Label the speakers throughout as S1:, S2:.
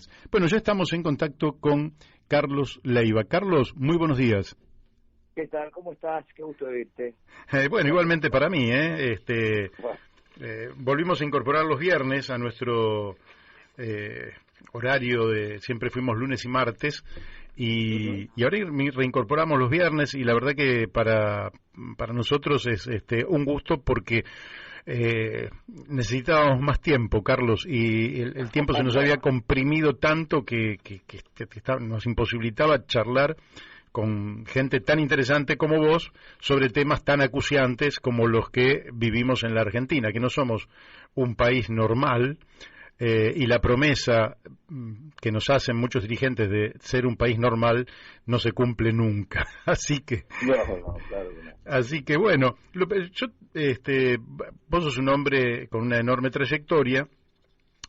S1: temas. Bueno, ya estamos en contacto con Carlos Leiva. Carlos, muy buenos días.
S2: ¿Qué tal? ¿Cómo estás? Qué gusto oírte.
S1: Bueno, igualmente para mí,
S2: Bueno.
S1: Volvimos a incorporar los viernes a nuestro horario de siempre fuimos lunes y martes y ahora reincorporamos los viernes y la verdad que para nosotros es un gusto porque necesitábamos más tiempo, Carlos, y el tiempo se nos había comprimido tanto que nos imposibilitaba charlar con gente tan interesante como vos sobre temas tan acuciantes como los que vivimos en la Argentina, que no somos un país normal, y la promesa que nos hacen muchos dirigentes de ser un país normal no se cumple nunca. Así que
S2: claro que no.
S1: Así que bueno, vos sos un hombre con una enorme trayectoria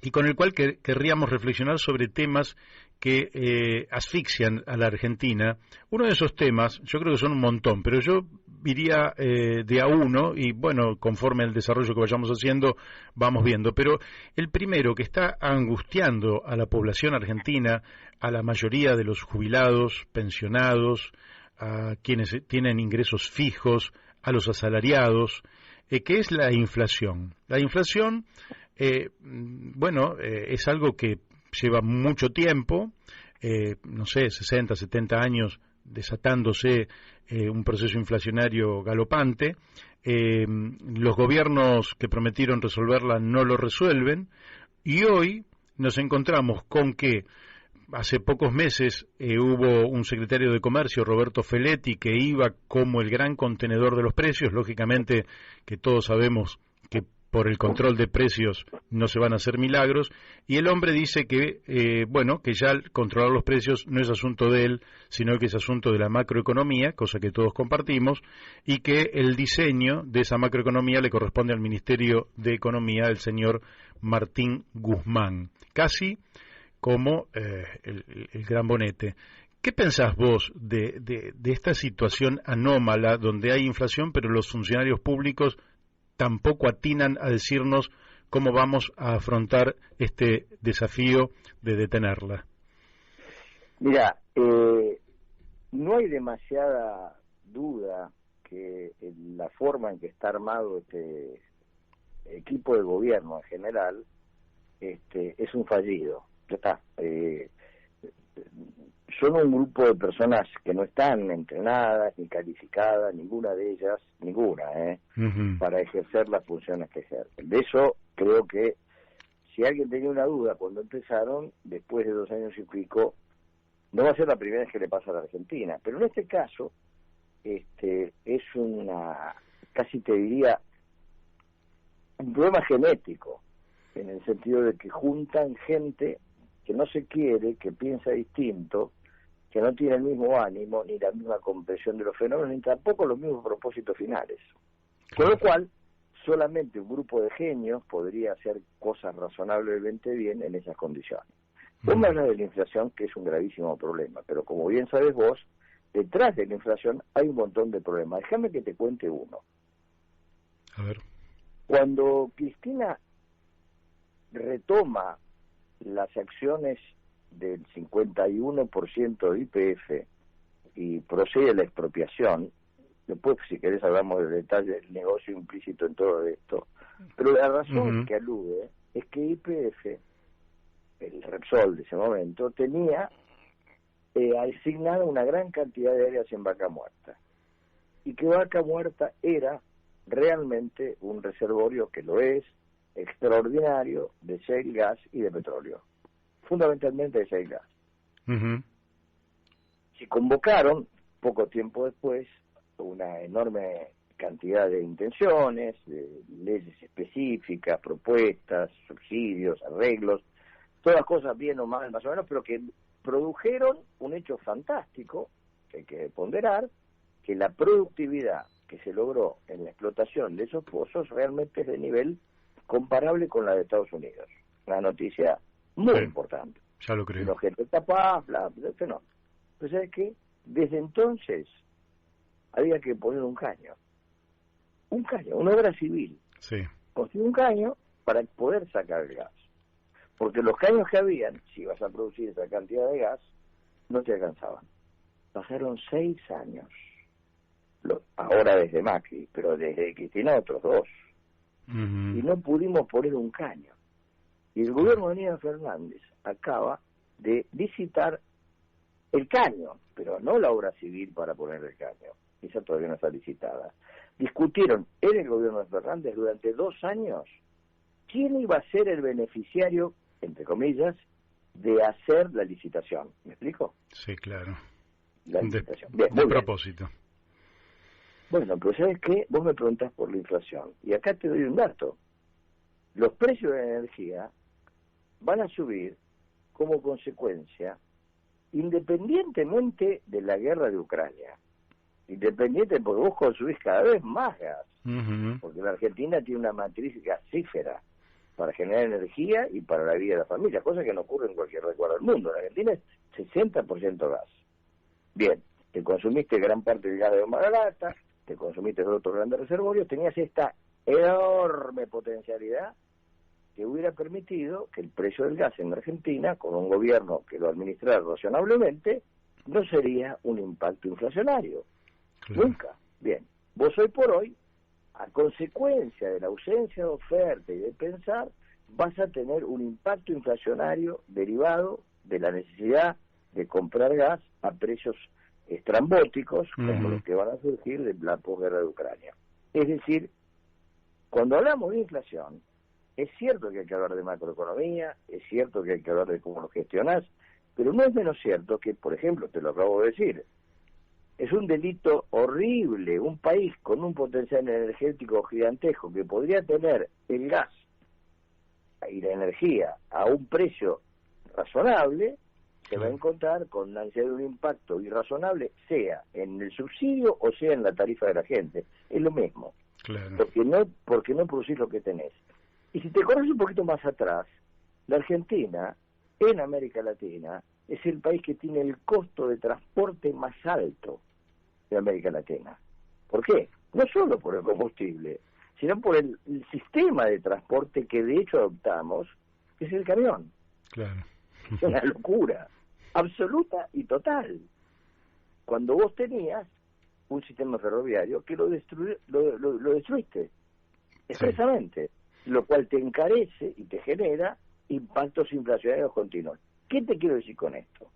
S1: y con el cual querríamos reflexionar sobre temas que asfixian a la Argentina. Uno de esos temas, yo creo que son un montón, pero yo iría de a uno y bueno, conforme el desarrollo que vayamos haciendo, vamos viendo. Pero el primero que está angustiando a la población argentina, a la mayoría de los jubilados, pensionados, a quienes tienen ingresos fijos, a los asalariados, que es la inflación. La inflación, es algo que lleva mucho tiempo, 60, 70 años desatándose un proceso inflacionario galopante. Los gobiernos que prometieron resolverla no lo resuelven y hoy nos encontramos con que hace pocos meses hubo un secretario de Comercio, Roberto Feletti, que iba como el gran contenedor de los precios. Lógicamente que todos sabemos que por el control de precios no se van a hacer milagros, y el hombre dice que, que ya controlar los precios no es asunto de él, sino que es asunto de la macroeconomía, cosa que todos compartimos, y que el diseño de esa macroeconomía le corresponde al Ministerio de Economía del señor Martín Guzmán, casi como el gran bonete. ¿Qué pensás vos de esta situación anómala donde hay inflación, pero los funcionarios públicos tampoco atinan a decirnos cómo vamos a afrontar este desafío de detenerla?
S2: Mira, no hay demasiada duda que la forma en que está armado este equipo de gobierno en general es un fallido. Ya está. Son un grupo de personas que no están entrenadas ni calificadas, ninguna de ellas, para ejercer las funciones que ejercen. De eso creo que si alguien tenía una duda cuando empezaron, después de 2 años y pico, no va a ser la primera vez que le pasa a la Argentina. Pero en este caso, es casi te diría, un problema genético, en el sentido de que juntan gente que no se quiere, que piensa distinto, que no tiene el mismo ánimo, ni la misma comprensión de los fenómenos, ni tampoco los mismos propósitos finales. Con lo cual, solamente un grupo de genios podría hacer cosas razonablemente bien en esas condiciones. Vos me hablas de la inflación, que es un gravísimo problema, pero como bien sabes vos, detrás de la inflación hay un montón de problemas. Déjame que te cuente uno.
S1: A ver.
S2: Cuando Cristina retoma las acciones del 51% de YPF y procede a la expropiación, después si querés hablamos del detalle del negocio implícito en todo esto, pero la razón que alude es que YPF, el Repsol de ese momento, tenía asignada una gran cantidad de áreas en Vaca Muerta, y que Vaca Muerta era realmente un reservorio, que lo es, extraordinario, de shale gas y de petróleo, fundamentalmente de shale gas. Se convocaron poco tiempo después una enorme cantidad de intenciones, de leyes específicas, propuestas, subsidios, arreglos, todas cosas bien o mal, más o menos, pero que produjeron un hecho fantástico, que hay que ponderar, que la productividad que se logró en la explotación de esos pozos realmente es de nivel comparable con la de Estados Unidos. Una noticia muy importante.
S1: Ya lo creo.
S2: Los que te tapas, no. Pero ¿sabes qué? Desde entonces había que poner un caño, una obra civil.
S1: Sí.
S2: Construir un caño para poder sacar el gas. porque los caños que habían, si ibas a producir esa cantidad de gas, no te alcanzaban. Pasaron 6 años, ahora desde Macri, pero desde Cristina otros 2, y no pudimos poner un caño. Y el gobierno de Aníbal Fernández acaba de licitar el caño, pero no la obra civil para poner el caño, esa todavía no está licitada. Discutieron en el gobierno de Fernández durante 2 años quién iba a ser el beneficiario, entre comillas, de hacer la licitación. ¿Me explico?
S1: Sí, claro.
S2: La licitación.
S1: De propósito.
S2: Bueno, pero ¿sabes qué? Vos me preguntás por la inflación, y acá te doy un dato. Los precios de la energía van a subir como consecuencia, independientemente de la guerra de Ucrania. Independiente, porque vos consumís cada vez más gas. Porque la Argentina tiene una matriz gasífera para generar energía y para la vida de la familia, cosa que no ocurre en cualquier lugar del mundo. La Argentina es 60% gas. Bien, te consumiste gran parte del gas de Mar del Plata, te consumiste de otros grandes reservorios, tenías esta enorme potencialidad que hubiera permitido que el precio del gas en Argentina, con un gobierno que lo administrara razonablemente, no sería un impacto inflacionario. Claro. Nunca. Bien, vos hoy por hoy, a consecuencia de la ausencia de oferta y de pensar, vas a tener un impacto inflacionario derivado de la necesidad de comprar gas a precios estrambóticos, como los que van a surgir de la posguerra de Ucrania. Es decir, cuando hablamos de inflación, es cierto que hay que hablar de macroeconomía, es cierto que hay que hablar de cómo lo gestionás, pero no es menos cierto que, por ejemplo, te lo acabo de decir, es un delito horrible, un país con un potencial energético gigantesco que podría tener el gas y la energía a un precio razonable, se va a encontrar con la necesidad de un impacto irrazonable, sea en el subsidio o sea en la tarifa de la gente. Es lo mismo, claro. porque no producís lo que tenés. Y si te conoces un poquito más atrás, la Argentina, en América Latina, es el país que tiene el costo de transporte más alto de América Latina. ¿Por qué? No solo por el combustible, sino por el sistema de transporte que de hecho adoptamos, que es el camión.
S1: Claro.
S2: Es una locura absoluta y total. Cuando vos tenías un sistema ferroviario que lo destruiste expresamente, sí. Lo cual te encarece y te genera impactos inflacionarios continuos. ¿Qué te quiero decir con esto?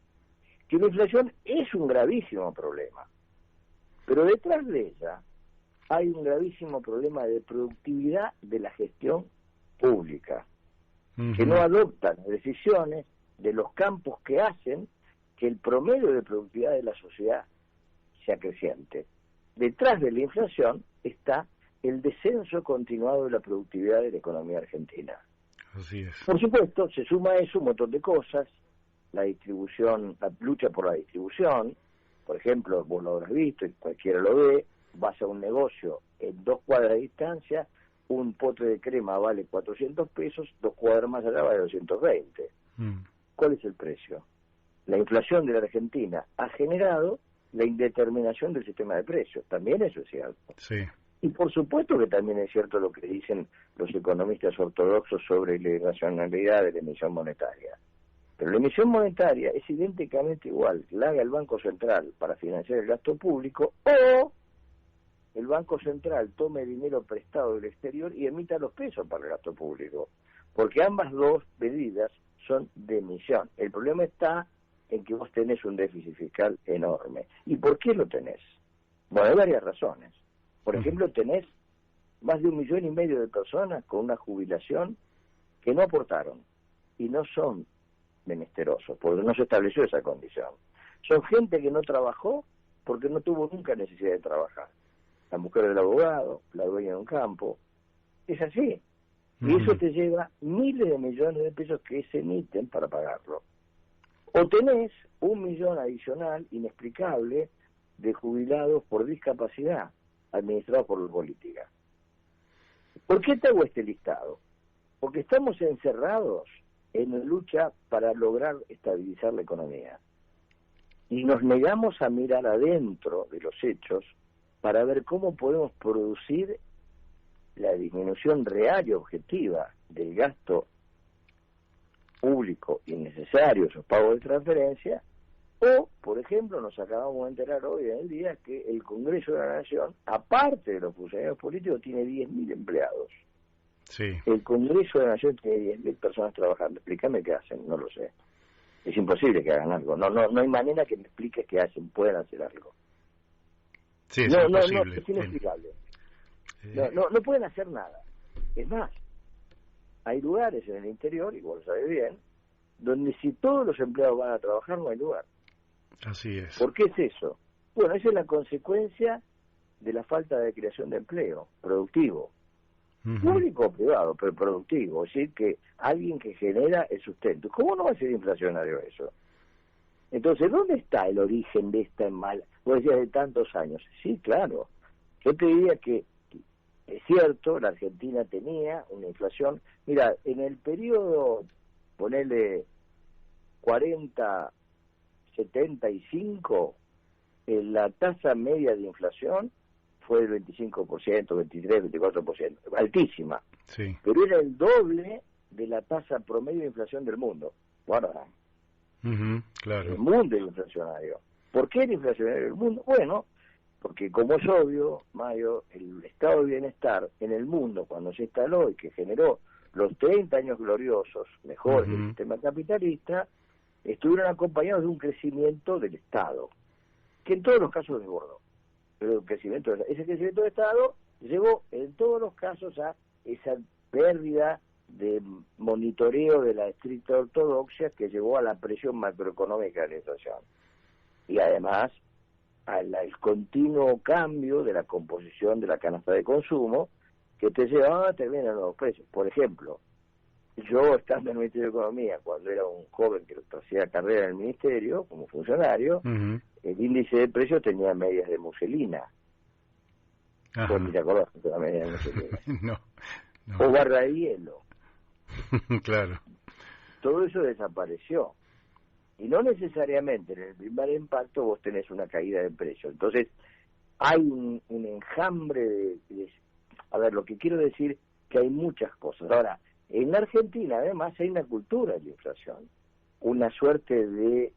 S2: Que la inflación es un gravísimo problema, pero detrás de ella hay un gravísimo problema de productividad de la gestión pública, que no adopta las decisiones de los campos que hacen que el promedio de productividad de la sociedad sea creciente. Detrás de la inflación está el descenso continuado de la productividad de la economía argentina.
S1: Así es.
S2: Por supuesto, se suma a eso un montón de cosas, la distribución, la lucha por la distribución. Por ejemplo, vos lo habrás visto, y cualquiera lo ve, vas a un negocio en 2 cuadras de distancia, un pote de crema vale 400 pesos, 2 cuadras más allá vale 220. ¿Cuál es el precio? La inflación de la Argentina ha generado la indeterminación del sistema de precios. También eso es cierto.
S1: Sí.
S2: Y por supuesto que también es cierto lo que dicen los economistas ortodoxos sobre la irracionalidad de la emisión monetaria. Pero la emisión monetaria es idénticamente igual que la haga el Banco Central para financiar el gasto público, o el Banco Central tome dinero prestado del exterior y emita los pesos para el gasto público. Porque ambas dos medidas son de emisión. El problema está en que vos tenés un déficit fiscal enorme. ¿Y por qué lo tenés? Bueno, hay varias razones. Por ejemplo, tenés más de 1,5 millones de personas con una jubilación que no aportaron y no son menesterosos, porque no se estableció esa condición. Son gente que no trabajó porque no tuvo nunca necesidad de trabajar. La mujer del abogado, la dueña de un campo, es así. Y eso te lleva miles de millones de pesos que se emiten para pagarlo. O tenés 1 millón adicional, inexplicable, de jubilados por discapacidad, administrados por la política. ¿Por qué te hago este listado? Porque estamos encerrados en la lucha para lograr estabilizar la economía. Y nos negamos a mirar adentro de los hechos para ver cómo podemos producir la disminución real y objetiva del gasto público innecesario esos pagos de transferencia, o, por ejemplo, nos acabamos de enterar hoy en el día que el Congreso de la Nación, aparte de los funcionarios políticos, tiene 10.000 empleados.
S1: Sí.
S2: El Congreso de la Nación tiene 10.000 personas trabajando. Explícame qué hacen, no lo sé. Es imposible que hagan algo. No hay manera que me expliques qué hacen, puedan hacer algo.
S1: Sí, es imposible.
S2: No, es inexplicable. No pueden hacer nada. Es más, hay lugares en el interior, y vos lo sabés bien, donde si todos los empleados van a trabajar no hay lugar.
S1: Así es.
S2: ¿Por qué es eso? Bueno, esa es la consecuencia de la falta de creación de empleo productivo. Público o privado, pero productivo. Es decir, que alguien que genera el sustento. ¿Cómo no va a ser inflacionario eso? Entonces, ¿dónde está el origen de esta mal? Vos decías de tantos años. Sí, claro. Yo te diría que es cierto, la Argentina tenía una inflación. Mira, en el periodo, ponele 40-75, la tasa media de inflación fue del 25%, 23, 24%, altísima.
S1: Sí.
S2: Pero era el doble de la tasa promedio de inflación del mundo. Guarda.
S1: Claro.
S2: El mundo es inflacionario. ¿Por qué era inflacionario el mundo? Bueno, porque como es obvio, Mario, el estado de bienestar en el mundo, cuando se instaló y que generó los 30 años gloriosos mejores del sistema capitalista, estuvieron acompañados de un crecimiento del Estado, que en todos los casos desbordó. Pero ese crecimiento del Estado llevó en todos los casos a esa pérdida de monitoreo de la estricta ortodoxia que llevó a la presión macroeconómica de la inflación. Y además al continuo cambio de la composición de la canasta de consumo que te llevaba a terminar en nuevos precios. Por ejemplo, yo estando en el Ministerio de Economía, cuando era un joven que hacía carrera en el Ministerio como funcionario, el índice de precios tenía medias de muselina. ¿Vos ni te acordás de la media de muselina?
S1: No.
S2: O barra de hielo.
S1: Claro.
S2: Todo eso desapareció. Y no necesariamente en el primer impacto vos tenés una caída de precios. Entonces, hay un enjambre A ver, lo que quiero decir que hay muchas cosas. Ahora, en la Argentina, además, hay una cultura de inflación. Una suerte de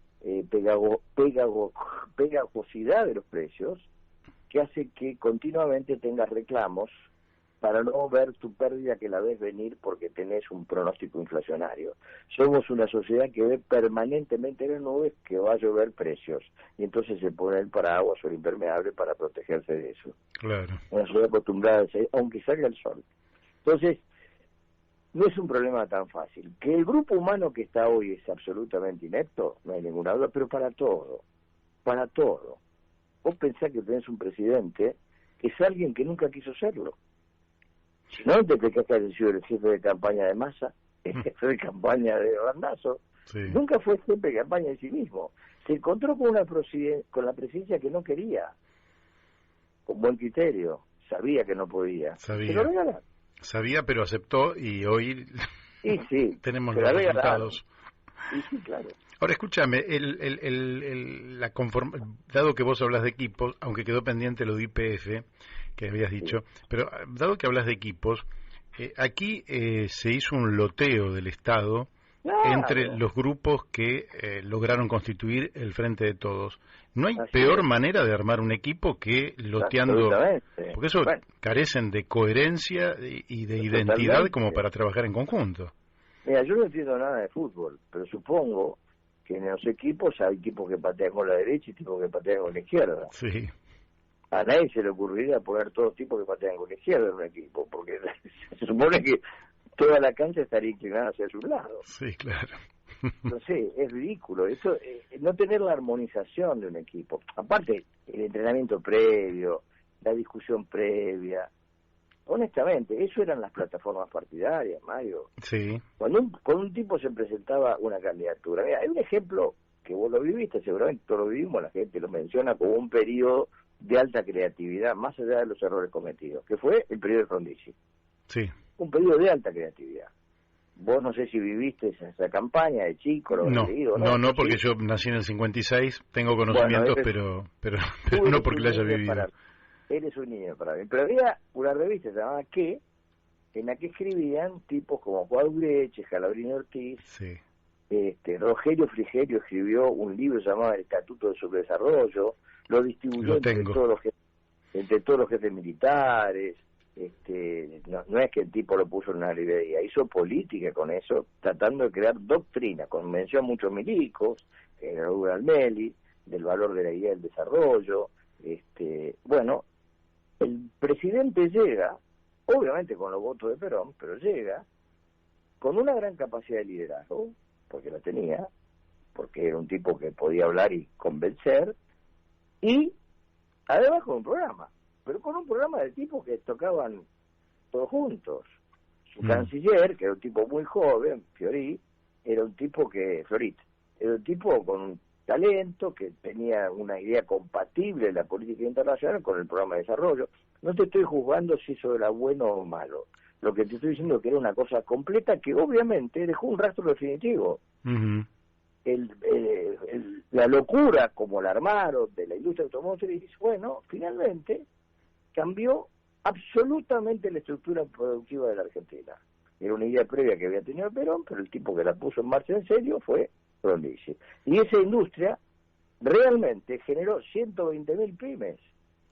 S2: pegajosidad de los precios que hace que continuamente tengas reclamos para no ver tu pérdida que la ves venir porque tenés un pronóstico inflacionario. Somos una sociedad que ve permanentemente en las nubes que va a llover precios, y entonces se pone el paraguas o el impermeable para protegerse de eso.
S1: Claro.
S2: Una sociedad acostumbrada a eso, aunque salga el sol. Entonces, no es un problema tan fácil. Que el grupo humano que está hoy es absolutamente inepto, no hay ninguna duda, pero para todo. Vos pensás que tenés un presidente que es alguien que nunca quiso serlo. Si no, te explicás que ha sido el jefe de campaña de Massa, el jefe de campaña de Randazzo. Sí. Nunca fue jefe de campaña de sí mismo. Se encontró con la presidencia que no quería, con buen criterio. Sabía que no podía.
S1: Sabía.
S2: Se lo regalaron.
S1: Sabía, pero aceptó, y hoy
S2: sí,
S1: tenemos los resultados.
S2: Y sí, claro.
S1: Ahora, escúchame, dado que vos hablas de equipos, aunque quedó pendiente lo de YPF, que habías dicho, pero dado que hablas de equipos, aquí se hizo un loteo del Estado entre los grupos que lograron constituir el Frente de Todos. ¿No hay peor manera de armar un equipo que loteando? Porque eso carecen de coherencia y de identidad como para trabajar en conjunto.
S2: Mira, yo no entiendo nada de fútbol, pero supongo que en los equipos hay equipos que patean con la derecha y tipos que patean con la izquierda.
S1: Sí.
S2: A nadie se le ocurriría poner todos tipos que patean con la izquierda en un equipo, porque se supone que toda la cancha estaría inclinada hacia su lado.
S1: Sí, claro.
S2: No sé, es ridículo. Eso, no tener la armonización de un equipo. Aparte, el entrenamiento previo, la discusión previa. Honestamente, eso eran las plataformas partidarias, Mario.
S1: Sí.
S2: Cuando un tipo se presentaba una candidatura. Mira, hay un ejemplo que vos lo viviste, seguramente todos lo vivimos, la gente lo menciona como un periodo de alta creatividad, más allá de los errores cometidos, que fue el periodo de Frondizi.
S1: Sí.
S2: Un periodo de alta creatividad. Vos no sé si viviste esa campaña de chico, lo
S1: no,
S2: leído,
S1: no, porque yo nací en el 56, tengo conocimientos, pero no porque lo haya vivido.
S2: Eres un niño para mí. Pero había una revista llamada ¿Qué?, en la que escribían tipos como Juan Ureche, Scalabrini Ortiz,
S1: sí,
S2: Rogelio Frigerio escribió un libro llamado El Estatuto de Subdesarrollo, lo distribuyó entre todos los jefes militares. No es que el tipo lo puso en una librería, hizo política con eso, tratando de crear doctrina, convenció a muchos milicos, Raúl Almeli, del valor de la idea del desarrollo. Bueno, el presidente llega, obviamente con los votos de Perón, pero llega con una gran capacidad de liderazgo, porque la tenía, porque era un tipo que podía hablar y convencer, y además con un programa, pero con un programa de tipos que tocaban todos juntos. Su canciller, que era un tipo muy joven, Fiorit, era un tipo con un talento, que tenía una idea compatible de la política internacional con el programa de desarrollo. No te estoy juzgando si eso era bueno o malo. Lo que te estoy diciendo es que era una cosa completa que obviamente dejó un rastro definitivo. La locura, como la armaron, de la industria automotriz, bueno, finalmente cambió absolutamente la estructura productiva de la Argentina. Era una idea previa que había tenido Perón, pero el tipo que la puso en marcha en serio fue Frondizi. Y esa industria realmente generó 120.000 pymes,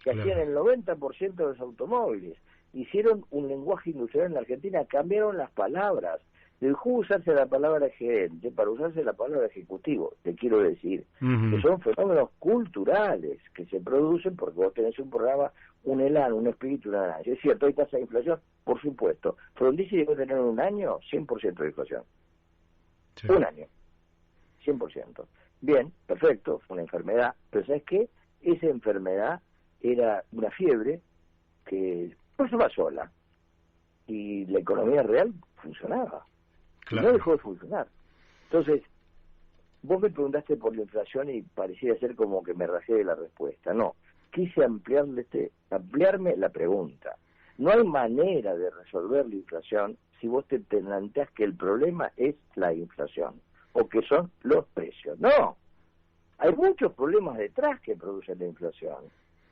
S2: que hacían el 90% de los automóviles. Hicieron un lenguaje industrial en la Argentina, cambiaron las palabras. Dejó usarse la palabra gerente para usarse la palabra ejecutivo. Te quiero decir que son fenómenos culturales que se producen porque vos tenés un programa, un elan, un espíritu, una ganancia. Es cierto, hay tasa de inflación, por supuesto. Frondizi llegó a tener un año 100% de inflación. Sí. Un año, 100%. Bien, perfecto, fue una enfermedad. Pero ¿sabes qué? Esa enfermedad era una fiebre que pasaba sola. Y la economía real funcionaba. Claro. No dejó de funcionar. Entonces, vos me preguntaste por la inflación y parecía ser como que me rajé de la respuesta. No, quise ampliarme la pregunta. No hay manera de resolver la inflación si vos te planteás que el problema es la inflación o que son los precios. No, hay muchos problemas detrás que producen la inflación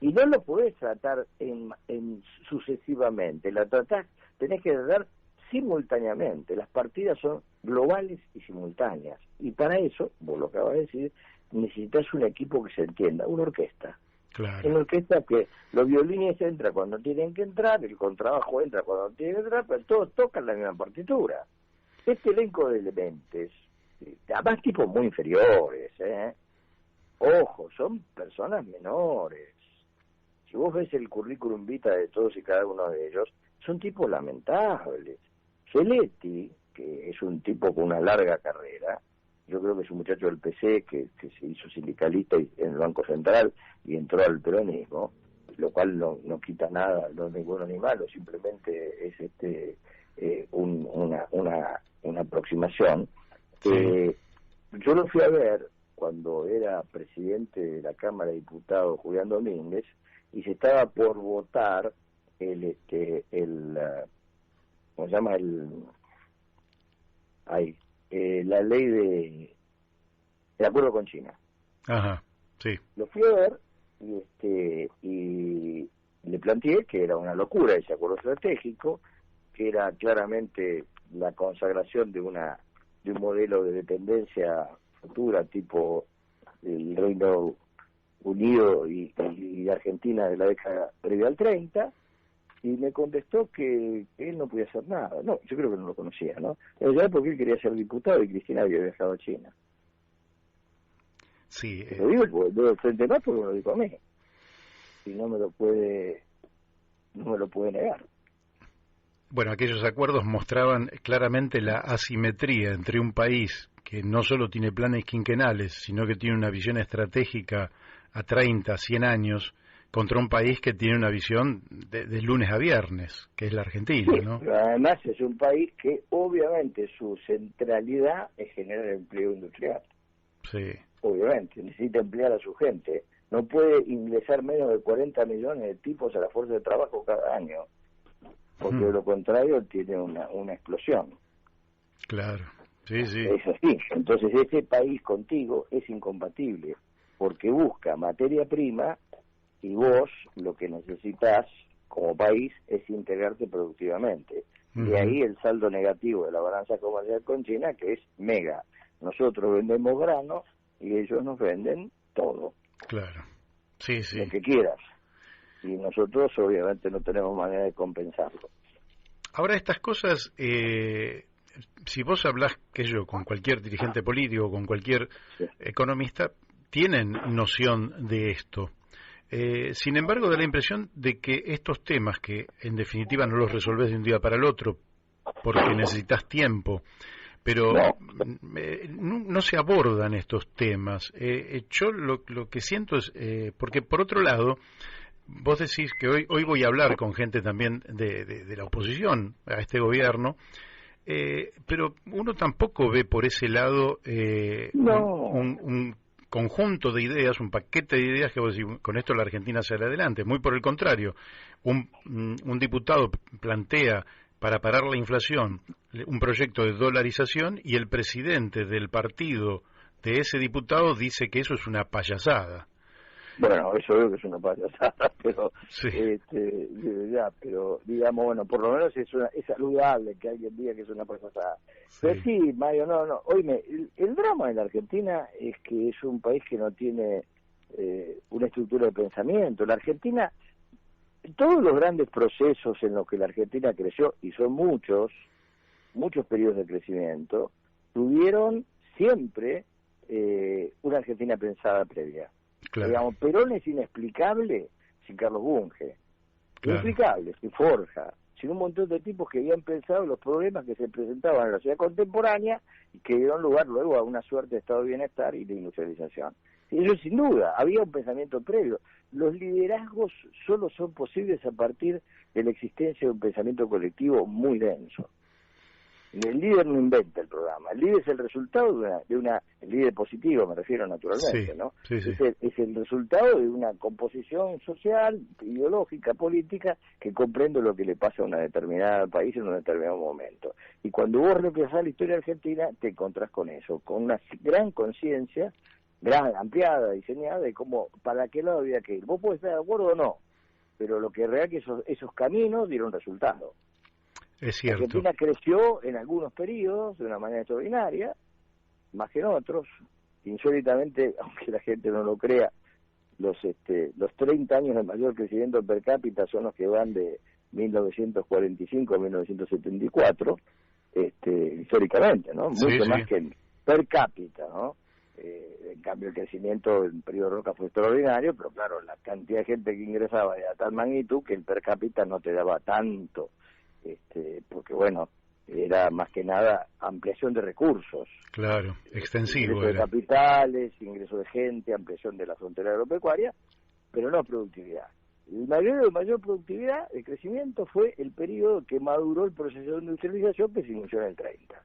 S2: y no lo podés tratar en sucesivamente. La tratás, tenés que tratar simultáneamente. Las partidas son globales y simultáneas. Y para eso, vos lo acabas de decir, necesitas un equipo que se entienda, una orquesta. Claro. Una orquesta que los violines entran cuando tienen que entrar, el contrabajo entra cuando tiene que entrar, pero todos tocan la misma partitura. Este elenco de elementos, además tipos muy inferiores, ojo, son personas menores. Si vos ves el currículum vitae de todos y cada uno de ellos, son tipos lamentables. Feletti, que es un tipo con una larga carrera, yo creo que es un muchacho del PC que se hizo sindicalista en el Banco Central y entró al peronismo, lo cual no quita nada, no es ni bueno ni malo, simplemente es una aproximación. Sí. Yo lo fui a ver cuando era presidente de la Cámara de Diputados Julián Domínguez y se estaba por votar ¿cómo se llama? La ley de acuerdo con China.
S1: Ajá, sí.
S2: Lo fui a ver y le planteé que era una locura ese acuerdo estratégico, que era claramente la consagración de un modelo de dependencia futura tipo el Reino Unido y Argentina de la década previa al 30, y me contestó que él no podía hacer nada. No, yo creo que no lo conocía, ¿no? Ya porque él quería ser diputado y Cristina había viajado a China.
S1: Sí.
S2: Lo digo frente a más porque me lo dijo a mí. Y no me lo puede negar.
S1: Bueno, aquellos acuerdos mostraban claramente la asimetría entre un país que no solo tiene planes quinquenales, sino que tiene una visión estratégica a 30, 100 años, contra un país que tiene una visión de lunes a viernes, que es la Argentina, sí, ¿no?
S2: Pero además es un país que obviamente su centralidad es generar empleo industrial.
S1: Sí.
S2: Obviamente, necesita emplear a su gente. No puede ingresar menos de 40 millones de tipos a la fuerza de trabajo cada año, porque de lo contrario tiene una explosión.
S1: Claro, sí, sí.
S2: Es así. Entonces ese país contigo es incompatible, porque busca materia prima y vos lo que necesitas como país es integrarte productivamente. De ahí el saldo negativo de la balanza comercial con China, que es mega. Nosotros vendemos grano y ellos nos venden todo.
S1: Claro. Sí, sí.
S2: Lo que quieras. Y nosotros obviamente no tenemos manera de compensarlo.
S1: Ahora estas cosas, si vos hablás, que yo, con cualquier dirigente político, con cualquier economista, tienen noción de esto. Sin embargo, da la impresión de que estos temas, que en definitiva no los resolvés de un día para el otro, porque necesitas tiempo, pero no se abordan estos temas. Yo lo que siento es, porque por otro lado, vos decís que hoy voy a hablar con gente también de la oposición a este gobierno, pero uno tampoco ve por ese lado un conjunto de ideas, un paquete de ideas que vos decís, con esto la Argentina sale adelante. Muy por el contrario, un diputado plantea para parar la inflación un proyecto de dolarización y el presidente del partido de ese diputado dice que eso es una payasada.
S2: Bueno, eso veo que es una payasada, pero
S1: sí.
S2: Pero digamos, bueno, por lo menos es saludable que alguien diga que es una payasada. Sí. Pero sí, Mario, no, oíme, el drama de la Argentina es que es un país que no tiene una estructura de pensamiento. La Argentina, todos los grandes procesos en los que la Argentina creció, y son muchos periodos de crecimiento, tuvieron siempre una Argentina pensada previa. Claro. Digamos, Perón es inexplicable sin Carlos Bunge, claro. Inexplicable sin Forja, sin un montón de tipos que habían pensado los problemas que se presentaban en la sociedad contemporánea y que dieron lugar luego a una suerte de estado de bienestar y de industrialización. Y eso sin duda, había un pensamiento previo. Los liderazgos solo son posibles a partir de la existencia de un pensamiento colectivo muy denso. El líder no inventa el programa, el líder es el resultado el líder positivo, me refiero naturalmente, sí, ¿no? Sí, sí. Es el resultado de una composición social, ideológica, política, que comprende lo que le pasa a una determinada país en un determinado momento. Y cuando vos repasás la historia argentina, te encontrás con eso, con una gran conciencia, gran, ampliada, diseñada, de cómo, para qué lado había que ir. Vos podés estar de acuerdo o no, pero lo que es real es que esos caminos dieron resultados.
S1: Es cierto.
S2: Argentina creció en algunos periodos de una manera extraordinaria, más que en otros. Insólitamente, aunque la gente no lo crea, los 30 años de mayor crecimiento per cápita son los que van de 1945 a 1974, históricamente, ¿no? Mucho más que per cápita, ¿no? En cambio, el crecimiento en el periodo Roca fue extraordinario, pero claro, la cantidad de gente que ingresaba era tal magnitud que el per cápita no te daba tanto. Porque bueno, era más que nada ampliación de recursos.
S1: Claro, extensivo.
S2: Ingreso de capitales, ingreso de gente, ampliación de la frontera agropecuaria, pero no productividad. El mayor productividad, el crecimiento, fue el periodo que maduró el proceso de industrialización que se inició en el 30.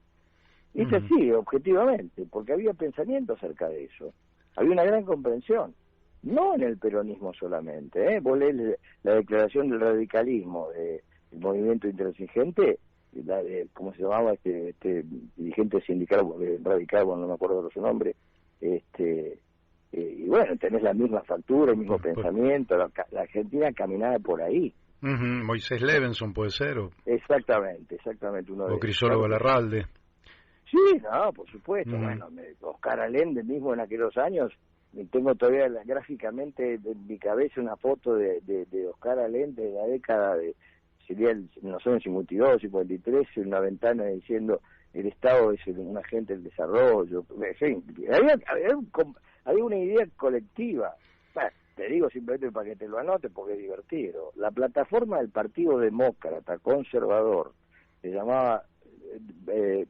S2: Y es así, objetivamente, porque había pensamiento acerca de eso. Había una gran comprensión. No en el peronismo solamente, ¿eh? Vos lees la declaración del radicalismo el movimiento intransigente, la de, ¿cómo se llamaba este dirigente sindical radical, bueno, no me acuerdo de su nombre, y bueno, tenés la misma factura, el mismo pensamiento, la Argentina caminaba por ahí.
S1: Moisés Levenson puede ser,
S2: exactamente, uno
S1: o Crisólogo Larralde.
S2: Sí, no, por supuesto, bueno, Oscar Allende mismo en aquellos años, tengo todavía gráficamente en mi cabeza una foto de Oscar Allende de la década de, sería en los años 52, 53, en una ventana diciendo el Estado es un agente del desarrollo, en fin, había una idea colectiva. Bueno, te digo simplemente para que te lo anotes porque es divertido. La plataforma del Partido Demócrata Conservador se llamaba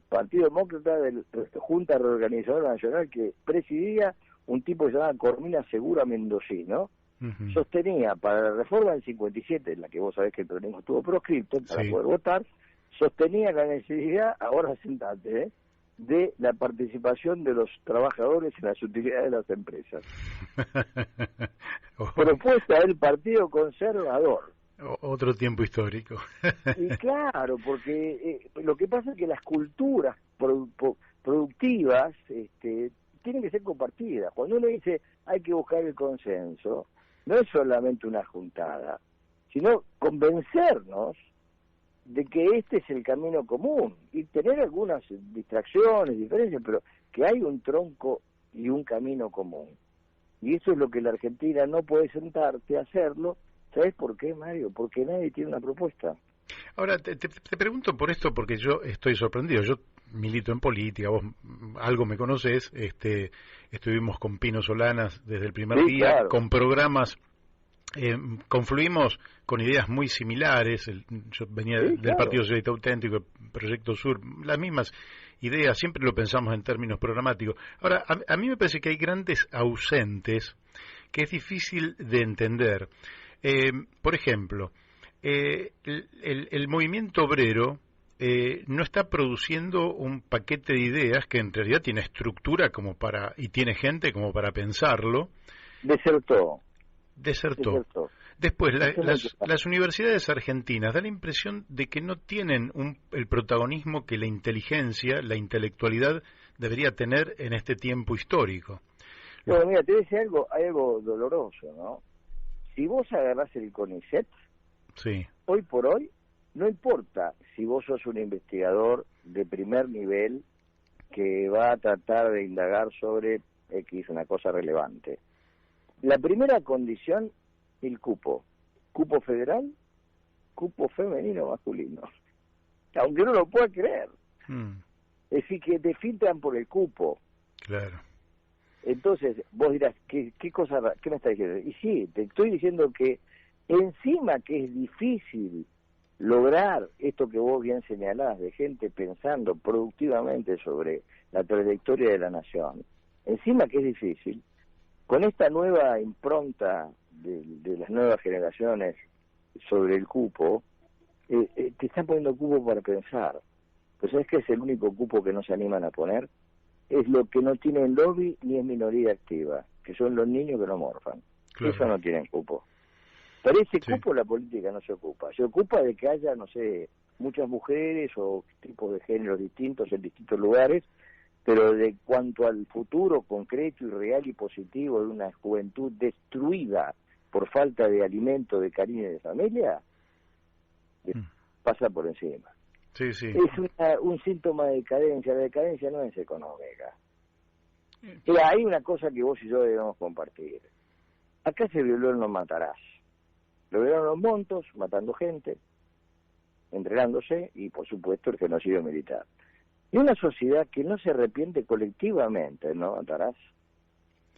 S2: Partido Demócrata de Junta Reorganizadora Nacional, que presidía un tipo que se llamaba Cormina Segura Mendocino. Sostenía para la reforma del 57, en la que vos sabés que el peronismo estuvo proscripto para poder votar, sostenía la necesidad, ahora sentate, de la participación de los trabajadores en las utilidades de las empresas. Propuesta del Partido Conservador.
S1: Otro tiempo histórico.
S2: Y claro, porque lo que pasa es que las culturas productivas tienen que ser compartidas. Cuando uno dice hay que buscar el consenso, no es solamente una juntada, sino convencernos de que este es el camino común y tener algunas distracciones, diferencias, pero que hay un tronco y un camino común. Y eso es lo que la Argentina no puede sentarte a hacerlo. ¿Sabes por qué, Mario? Porque nadie tiene una propuesta.
S1: Ahora, te pregunto por esto porque yo estoy sorprendido. Yo milito en política, vos algo me conocés, estuvimos con Pino Solanas desde el primer día,
S2: claro,
S1: con programas, confluimos con ideas muy similares. Yo venía del
S2: claro,
S1: Partido Socialista Auténtico, el Proyecto Sur, las mismas ideas, siempre lo pensamos en términos programáticos. Ahora, a mí me parece que hay grandes ausentes que es difícil de entender. Por ejemplo, el movimiento obrero no está produciendo un paquete de ideas que en realidad tiene estructura y tiene gente como para pensarlo.
S2: Desertó.
S1: Después, las universidades argentinas da la impresión de que no tienen el protagonismo que la inteligencia, la intelectualidad debería tener en este tiempo histórico.
S2: Bueno, mira, te dice hay algo doloroso, ¿no? Si vos agarrás el CONICET,
S1: sí,
S2: hoy por hoy, no importa si vos sos un investigador de primer nivel que va a tratar de indagar sobre X, una cosa relevante. La primera condición, el cupo. Cupo federal, cupo femenino o masculino. Aunque no lo pueda creer. Es decir, que te filtran por el cupo.
S1: Claro.
S2: Entonces, vos dirás, ¿qué me estás diciendo? Y sí, te estoy diciendo que encima que es difícil lograr esto que vos bien señalás, de gente pensando productivamente sobre la trayectoria de la nación, encima que es difícil, con esta nueva impronta de las nuevas generaciones sobre el cupo, te están poniendo cupo para pensar. Pues ¿sabes qué es el único cupo que no se animan a poner? Es lo que no tienen lobby ni es minoría activa, que son los niños que no morfan. Claro. Eso no tienen cupo. Pero ese cupo la política no se ocupa. Se ocupa de que haya, no sé, muchas mujeres o tipos de géneros distintos en distintos lugares, pero de cuanto al futuro concreto y real y positivo de una juventud destruida por falta de alimento, de cariño y de familia, pasa por encima.
S1: Sí, sí.
S2: Es un síntoma de decadencia. La decadencia no es económica. Mira, hay una cosa que vos y yo debemos compartir. Acá se violó el no matarás. Lo violaron los montos, matando gente, entregándose, y por supuesto el genocidio militar. Y una sociedad que no se arrepiente colectivamente, ¿no matarás?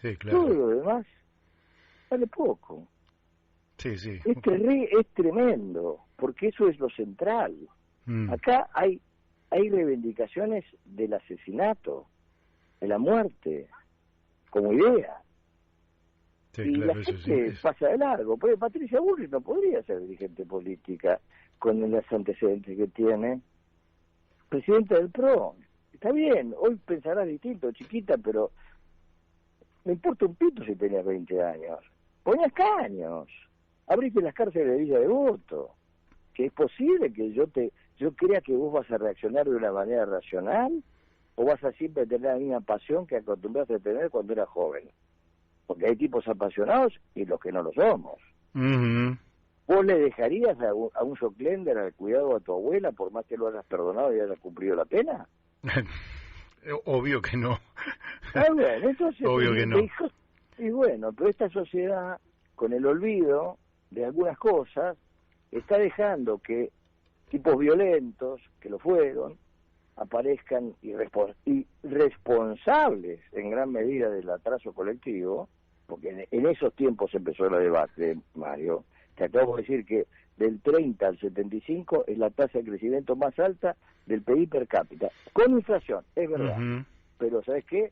S1: Sí, claro.
S2: Todo lo demás vale poco.
S1: Sí, sí.
S2: Es tremendo, porque eso es lo central. Acá hay reivindicaciones del asesinato, de la muerte, como idea.
S1: Sí,
S2: y
S1: claro,
S2: la gente pasa de largo. Porque Patricia Bullrich no podría ser dirigente política con los antecedentes que tiene. Presidenta del PRO. Está bien, hoy pensarás distinto, chiquita, pero me importa un pito si tenías 20 años. Ponías caños. Abriste las cárceles de Villa Devoto. Que es posible que yo crea que vos vas a reaccionar de una manera racional o vas a siempre tener la misma pasión que acostumbraste a tener cuando eras joven. Porque hay tipos apasionados y los que no lo somos. ¿Vos le dejarías a un Soclender al cuidado a tu abuela por más que lo hayas perdonado y hayas cumplido la pena?
S1: Obvio que no.
S2: Bueno, entonces,
S1: obvio que no.
S2: Y bueno, pero esta sociedad, con el olvido de algunas cosas, está dejando que tipos violentos, que lo fueron, aparezcan irresponsables en gran medida del atraso colectivo, porque en esos tiempos empezó el debate, Mario. Te acabo de decir que del 30 al 75 es la tasa de crecimiento más alta del PIB per cápita, con inflación, es verdad. Pero ¿sabes qué?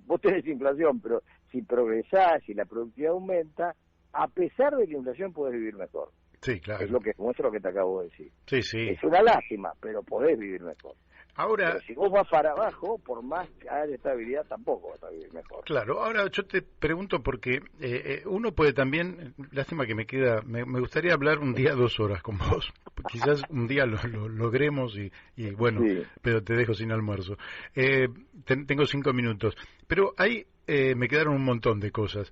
S2: Vos tenés inflación, pero si progresás, si la productividad aumenta, a pesar de la inflación podés vivir mejor.
S1: Sí, claro.
S2: Es lo que muestro lo que te acabo de decir.
S1: Sí, sí.
S2: Es una lástima, pero podés vivir mejor.
S1: Ahora,
S2: pero si vos vas para abajo, por más que haya estabilidad, tampoco vas a vivir mejor.
S1: Claro, ahora yo te pregunto porque uno puede también, lástima que me gustaría hablar un día 2 horas con vos, quizás un día lo logremos y bueno, sí. Pero te dejo sin almuerzo. Tengo 5 minutos, pero ahí me quedaron un montón de cosas,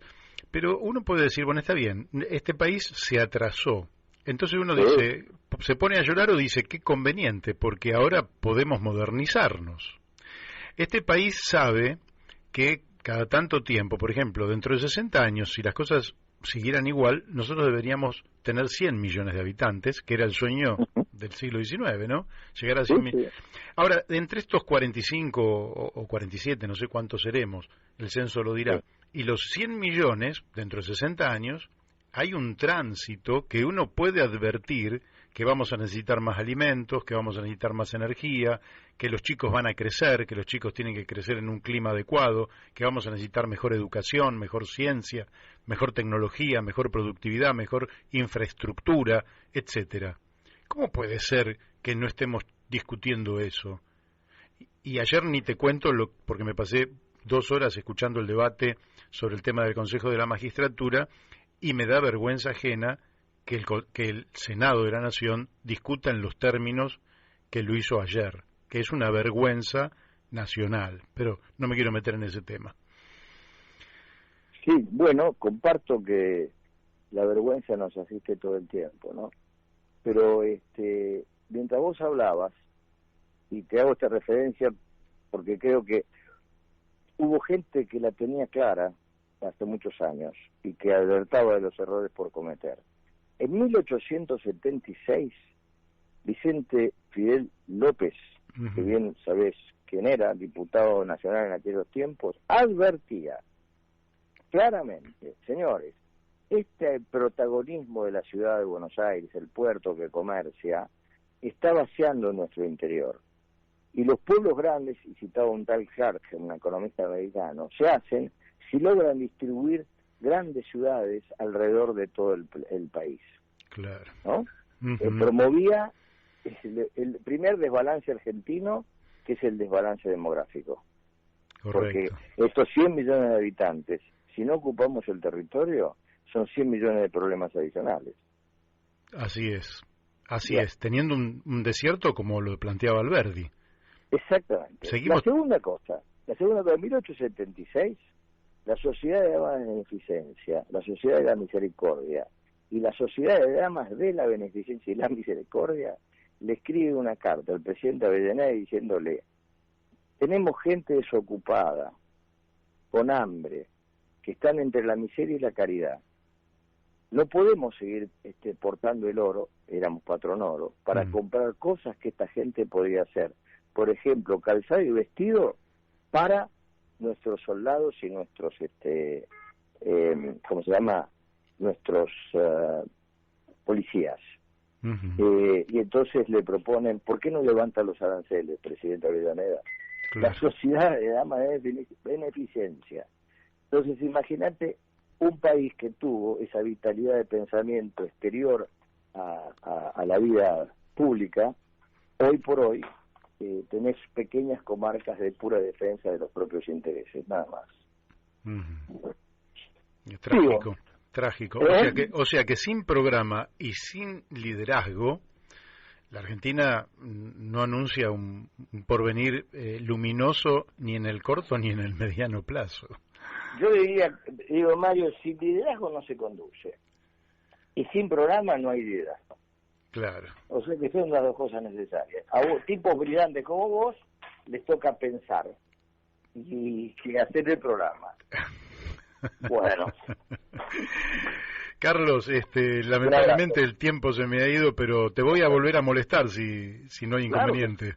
S1: pero uno puede decir, bueno, está bien, este país se atrasó. Entonces uno dice, se pone a llorar o dice, qué conveniente, porque ahora podemos modernizarnos. Este país sabe que cada tanto tiempo, por ejemplo, dentro de 60 años, si las cosas siguieran igual, nosotros deberíamos tener 100 millones de habitantes, que era el sueño del siglo XIX, ¿no? Llegar a 100 millones. Ahora, entre estos 45 o 47, no sé cuántos seremos, el censo lo dirá, y los 100 millones, dentro de 60 años, hay un tránsito que uno puede advertir que vamos a necesitar más alimentos, que vamos a necesitar más energía, que los chicos van a crecer, que los chicos tienen que crecer en un clima adecuado, que vamos a necesitar mejor educación, mejor ciencia, mejor tecnología, mejor productividad, mejor infraestructura, etcétera. ¿Cómo puede ser que no estemos discutiendo eso? Y ayer ni te cuento, porque me pasé 2 horas escuchando el debate sobre el tema del Consejo de la Magistratura y me da vergüenza ajena que el Senado de la Nación discuta en los términos que lo hizo ayer, que es una vergüenza nacional, pero no me quiero meter en ese tema.
S2: Sí, bueno, comparto que la vergüenza nos asiste todo el tiempo, ¿no? Pero mientras vos hablabas, y te hago esta referencia porque creo que hubo gente que la tenía clara hace muchos años y que alertaba de los errores por cometer. En 1876, Vicente Fidel López, que bien sabés quién era, diputado nacional en aquellos tiempos, advertía claramente, señores, este protagonismo de la ciudad de Buenos Aires, el puerto que comercia, está vaciando nuestro interior. Y los pueblos grandes, y citaba un tal Clark, un economista americano, se hacen si logran distribuir grandes ciudades alrededor de todo el país.
S1: Claro.
S2: ¿No? Promovía el primer desbalance argentino, que es el desbalance demográfico.
S1: Correcto.
S2: Porque estos 100 millones de habitantes, si no ocupamos el territorio, son 100 millones de problemas adicionales.
S1: Así es, es, teniendo un desierto como lo planteaba Alberdi.
S2: Exactamente.
S1: Seguimos...
S2: La segunda cosa, en 1876, la Sociedad de Damas de Beneficencia, la Sociedad de la Misericordia y la Sociedad de Damas de la Beneficencia y la Misericordia le escribe una carta al presidente Avellaneda diciéndole: tenemos gente desocupada, con hambre, que están entre la miseria y la caridad. No podemos seguir portando el oro, éramos patrón oro, para comprar cosas que esta gente podía hacer. Por ejemplo, calzado y vestido para nuestros soldados y nuestros, ¿cómo se llama? Nuestros policías. Y entonces le proponen, ¿por qué no levanta los aranceles, presidente Avellaneda? Claro. La Sociedad de Damas de Beneficencia. Entonces, imagínate un país que tuvo esa vitalidad de pensamiento exterior a la vida pública. Hoy por hoy tenés pequeñas comarcas de pura defensa de los propios intereses, nada más.
S1: Es trágico, trágico. O sea que sin programa y sin liderazgo, la Argentina no anuncia un porvenir luminoso ni en el corto ni en el mediano plazo.
S2: Yo digo, Mario, sin liderazgo no se conduce. Y sin programa no hay liderazgo.
S1: Claro.
S2: O sea que son las dos cosas necesarias. A vos, tipos brillantes como vos, les toca pensar y hacer el programa. Bueno.
S1: Carlos, lamentablemente el tiempo se me ha ido, pero te voy a volver a molestar si no hay inconveniente.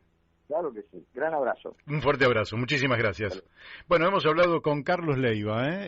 S2: Claro que sí. Gran abrazo.
S1: Un fuerte abrazo. Muchísimas gracias. Bueno, hemos hablado con Carlos Leiva,